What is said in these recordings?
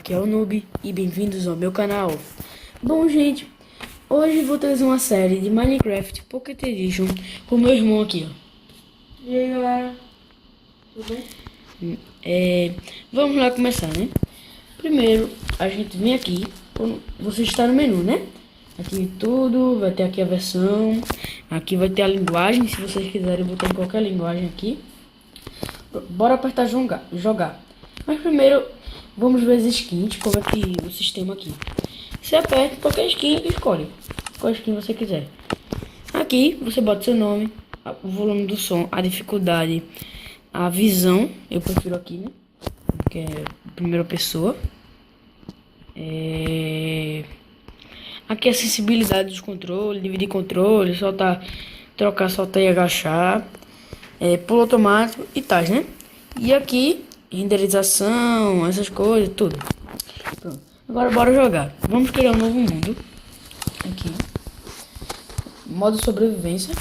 aqui é o Noob e bem-vindos ao meu canal. Bom, gente, hoje vou trazer uma série de Minecraft Pocket Edition com meu irmão aqui, ó. E aí, galera? Tudo bem? Vamos lá começar, né? Primeiro, a gente vem aqui, você está no menu, né? Aqui tudo, vai ter aqui a versão, aqui vai ter a linguagem, se vocês quiserem botar em qualquer linguagem aqui. Bora apertar jogar. Mas primeiro, vamos ver as skins, como é que o sistema aqui. Você aperta qualquer skin e escolhe qual skin você quiser. Aqui você bota seu nome, o volume do som, a dificuldade, a visão. Eu prefiro aqui, né? Que é primeira pessoa. Aqui a sensibilidade dos controles, dividir controle, soltar, trocar, soltar e agachar. Pulo automático e tais, né? E aqui, renderização, essas coisas, tudo. Pronto. Agora bora jogar. Vamos criar um novo mundo. Aqui. Modo sobrevivência.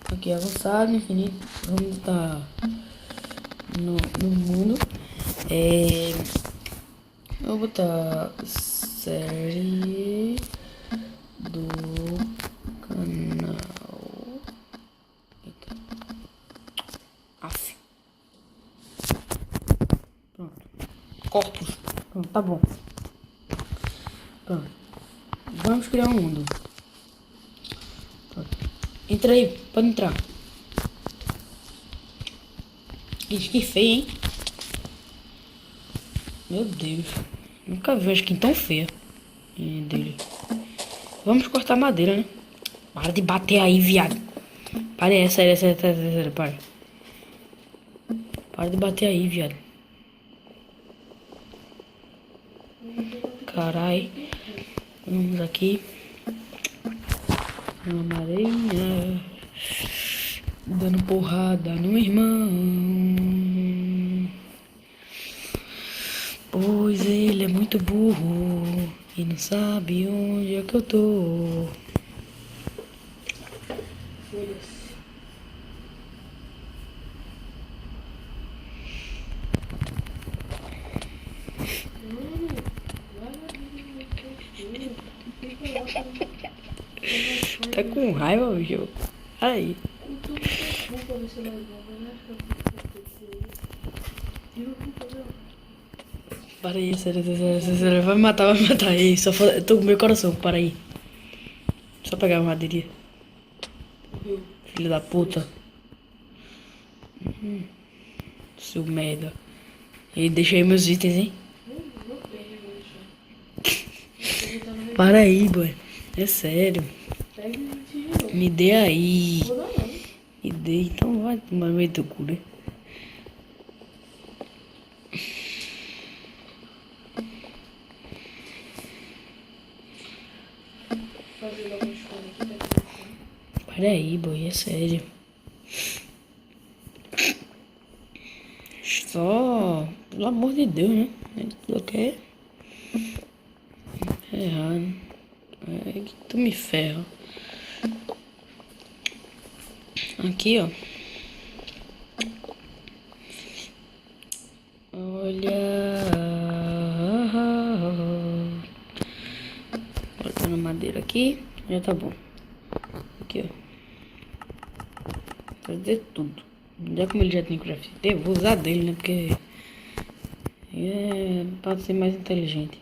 Aqui, avançado, infinito. Vamos estar no mundo. Eu vou botar série do canal. Eita. Aff. Pronto. Corpos. Pronto, tá bom. Pronto. Vamos criar um mundo. Pronto. Entra aí, pode entrar. Isso que feio, hein? Meu Deus. Nunca vi uma skin tão feia dele. Vamos cortar madeira, né? Para de bater aí, viado. Para, é sério, para. Para de bater aí, viado. Carai. Vamos aqui. Uma madeirinha. Dando porrada no irmão. Pois ele é muito burro e não sabe onde é que eu tô. Tá com raiva, bicho? Aí. Para aí, sério. Vai me matar aí. Só eu tô com meu coração, para aí. Só pegar uma madeirinha. Filho da puta. Seu merda. E deixa aí meus itens, hein? Para aí, boy. É sério. Me dê aí. Me dê, então vai tomar meio do cu, né? Para aí, boy. É sério. Só, pelo amor de Deus, né? Tu quer errado. É que tu me ferra. Aqui, ó. Olha. Botando madeira aqui. Já tá bom. Aqui, ó. Fazer tudo. Já como ele já tem craft, eu vou usar dele, né? Porque pode ser mais inteligente.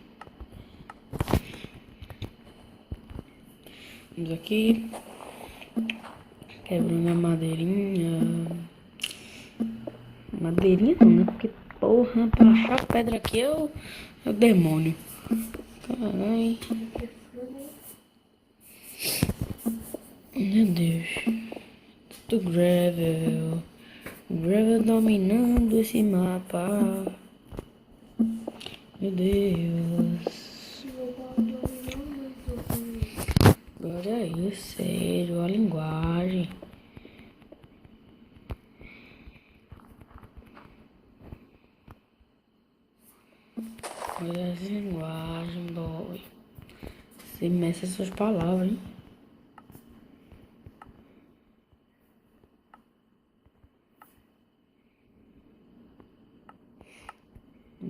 Vamos aqui. Quebrando a madeirinha. Madeirinha não, né? Porque, porra, pra achar pedra aqui é o demônio. Caralho. Meu Deus. Tudo gravel. Gravel dominando esse mapa. Meu Deus. Olha aí, sério, a linguagem. Olha as linguagens, boy. Você mexe as suas palavras, hein?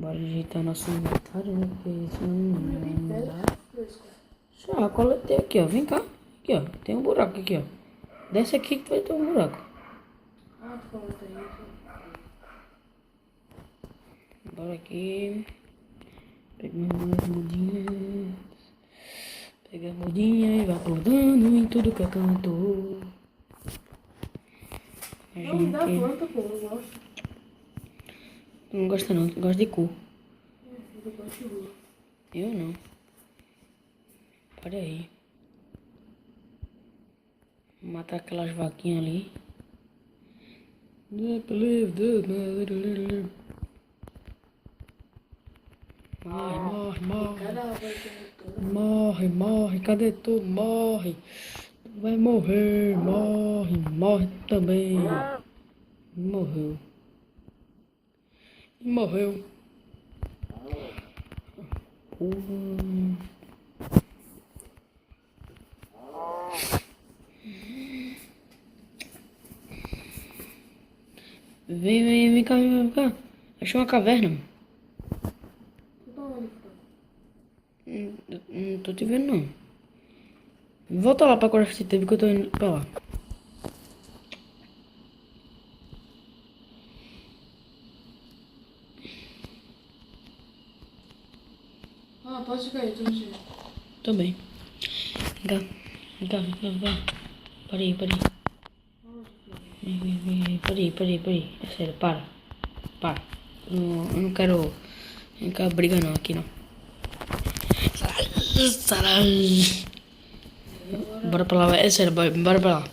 Bora ajeitar nosso inventário, né? Porque senão não dá. Fresco. Já, coletei aqui, ó. Vem cá. Aqui, ó. Tem um buraco aqui, ó. Desce aqui que vai ter um buraco. Ah, tu coleta isso. Bora aqui. Pega umas mudinhas. Pega a mudinha e vai acordando em tudo que é canto. A Não, me dá gente... planta, pô, eu gosto. Tu não gosta não, tu gosta de cu. Eu gosto de rua. Eu não. Para aí. Vou matar aquelas vaquinhas ali. Morre, morre, Cada vai ter todo. morre, morre, cadê tu? Morre. Vai morrer, morre, morre também. Morreu. Morreu. Vem cá, vem cá. Achei uma caverna. Tu tá onde, pô? Não tô te vendo não. Volta lá pra Craft Table que eu tô indo pra lá. Ah, pode ficar aí, tô mexendo. Também. Vem cá. Vem cá, vem cá, vem cá. Para aí, para aí. Vem, para aí. É sério, para. Para. Eu não quero briga não, aqui não. Bora pra lá, é sério, bora pra lá.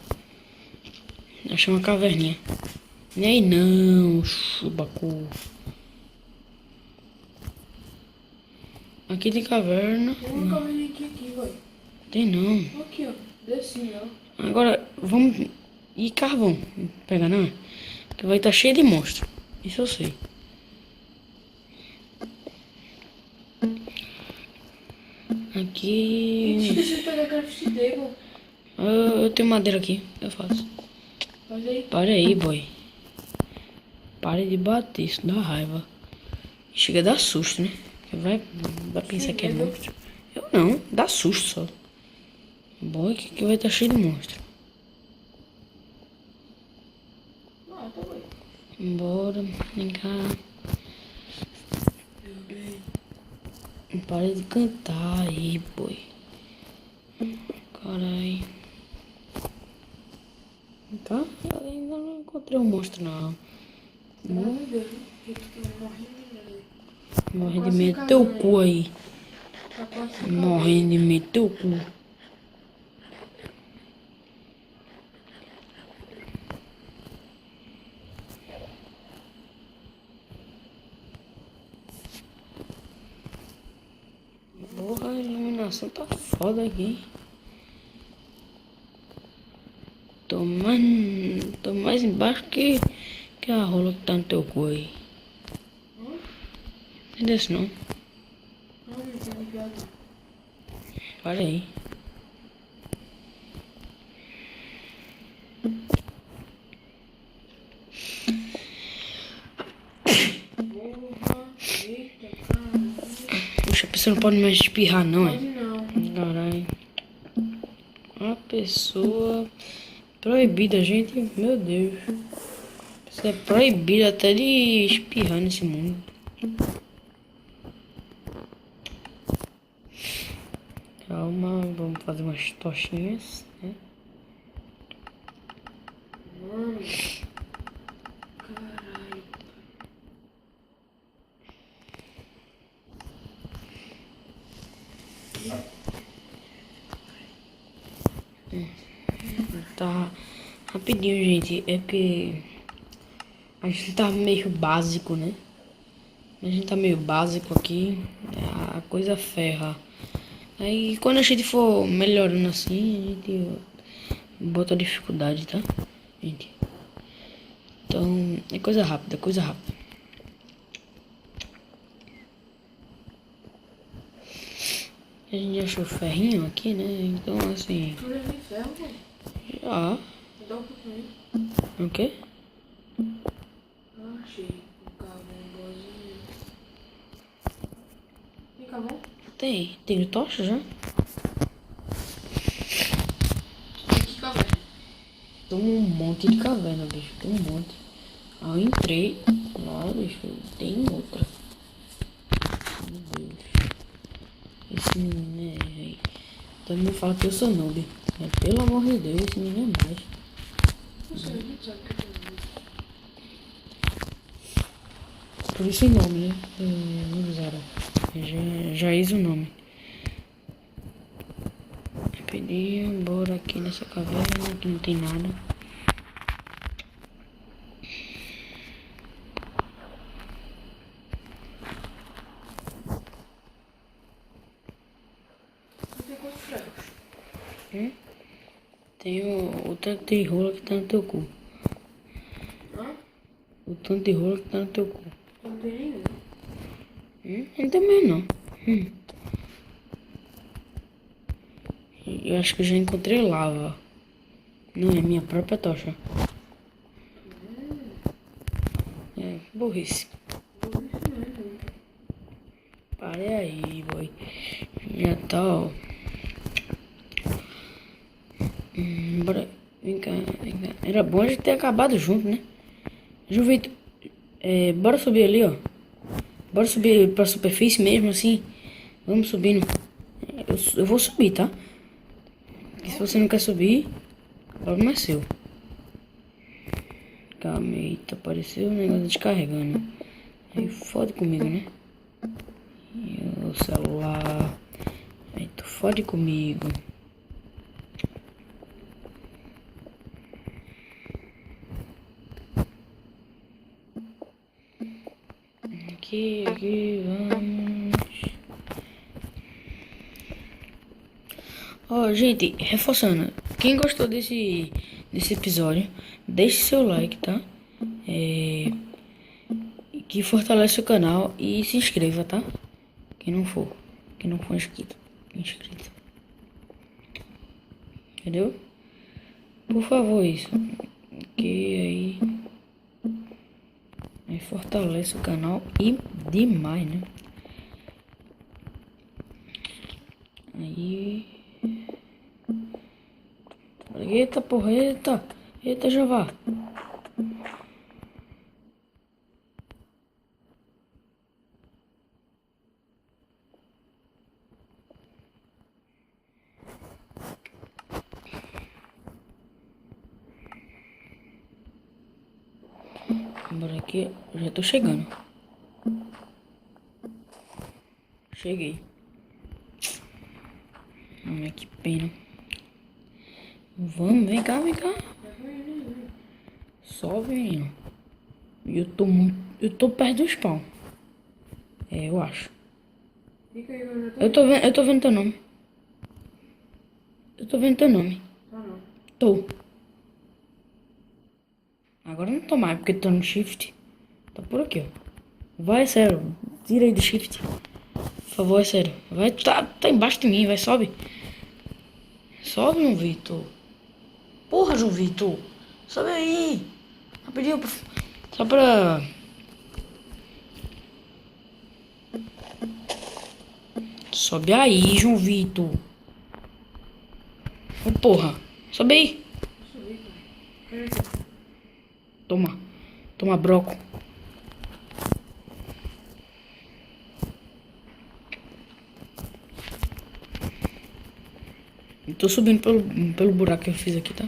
Achei uma caverninha. E aí não, chubacu. Aqui tem caverna. Eu nunca vi aqui, velho. Tem não. Aqui, ó. Desci, ó. Agora, vamos ir carvão. Pega não. Que vai estar cheio de monstro. Isso eu sei. Aqui... Deixa eu pegar craft table. Eu tenho madeira aqui. Eu faço. Faz aí. Para aí, boy. Pare de bater. Isso dá raiva. Chega a dar susto, né? Vai pensar que é monstro. Eu não. Dá susto só. Boy, que vai estar cheio de monstro. Ah, tá bem. Bora, vem cá. Para de cantar aí, boy. Carai. Tá? Eu ainda não encontrei um monstro, não. Pelo amor de Deus, eu tô morrendo de medo. Morrendo de medo teu cu aí. Tá quase Morrendo de medo teu cu. Porra, a iluminação tá foda aqui. Tô mais embaixo que a rola que tá no teu cu aí. Não é desse não. Não, não tem enfiado. Olha aí. Porra, eita, caralho. Puxa, a pessoa não pode mais espirrar não, Pode é? não. Caralho. Uma pessoa proibida, gente. Meu Deus. Você é proibido até de espirrar nesse mundo. Calma, vamos fazer umas tochinhas, né? Mano. Caralho. Tá rapidinho, gente. É porque a gente tá meio básico, né? A gente tá meio básico aqui. A coisa ferra. Aí quando a gente for melhorando assim, a gente bota dificuldade, tá? Gente. Então, é coisa rápida, coisa rápida. A gente achou ferrinho aqui, né? Então, assim... Tu já tem ferro, pô? Já. Dá um pouquinho aí. O quê? Ah, achei. Um carvão igualzinho. Tem. Tem tocha já? Que caverna. Tem um monte de caverna, bicho. Tem um monte. Aí eu entrei. Lá, bicho. Tem outra. Meu Deus. Esse menino é... Todo mundo fala que eu sou noob. Mas, pelo amor de Deus, esse menino é mais. Você não sabe o que é isso. Por isso o nome, né? Zara. Já eis o nome. Pedir, bora aqui nessa caverna, que não tem nada. Não tem quantos fracos. Tem o tanto de rola que tá no teu cu. Hã? O tanto de rola que tá no teu cu. Não tem nenhum. Ele também não. Eu acho que eu já encontrei lava. Não, é minha própria tocha. É, burrice. Pare aí, boy. Já tá, ó. Bora. Vem cá, vem cá. Era bom a gente ter acabado junto, né? Juvito, bora subir ali, ó. Bora subir pra superfície mesmo, assim. Vamos subindo. Eu vou subir, tá? E se você não quer subir, o problema é seu. Calma aí, tá apareceu o negócio descarregando. Aí fode comigo, né? E o celular. Aí tu fode comigo. Aqui, vamos. Ó, gente, reforçando. Quem gostou desse episódio, deixe seu like, tá? Que fortalece o canal e se inscreva, tá? Quem não for inscrito. Entendeu? Por favor, isso. Que aí fortalece o canal e demais, né? Aí. Eita, porra, eita. Eita, Jeová. Bora aqui, eu já tô chegando. Cheguei. Ai, que pena. Vamos, vem cá, vem cá. Sobe, menino. Eu tô perto do spawn. É, eu acho. Fica aí, eu já tô. Eu tô vendo teu nome. Eu tô vendo teu nome. Ah, não. Tô. Agora não tô mais, porque tô no shift. Tá por aqui, ó. Vai, sério. Tira aí do shift. Por favor, é sério. Vai, tá embaixo de mim, vai, sobe. Sobe, João Vitor. Porra, João Vitor. Sobe aí. Rapidinho, só pra... Sobe aí, João Vitor. Ô, porra. Sobe aí. Subi, cara. Cadê você? Toma. Toma broco. Eu tô subindo pelo buraco que eu fiz aqui, tá?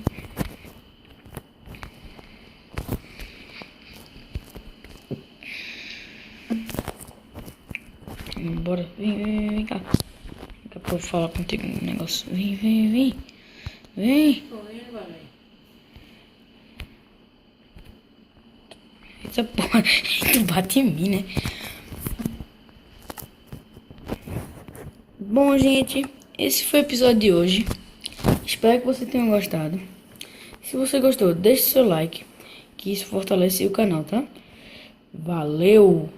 Bora. Vem cá. Vem cá pra eu falar contigo um negócio. Vem. Tô indo, galera. Essa porra. Tu bate em mim, né? Bom, gente. Esse foi o episódio de hoje. Espero que você tenha gostado. Se você gostou, deixe seu like. Que isso fortalece o canal, tá? Valeu!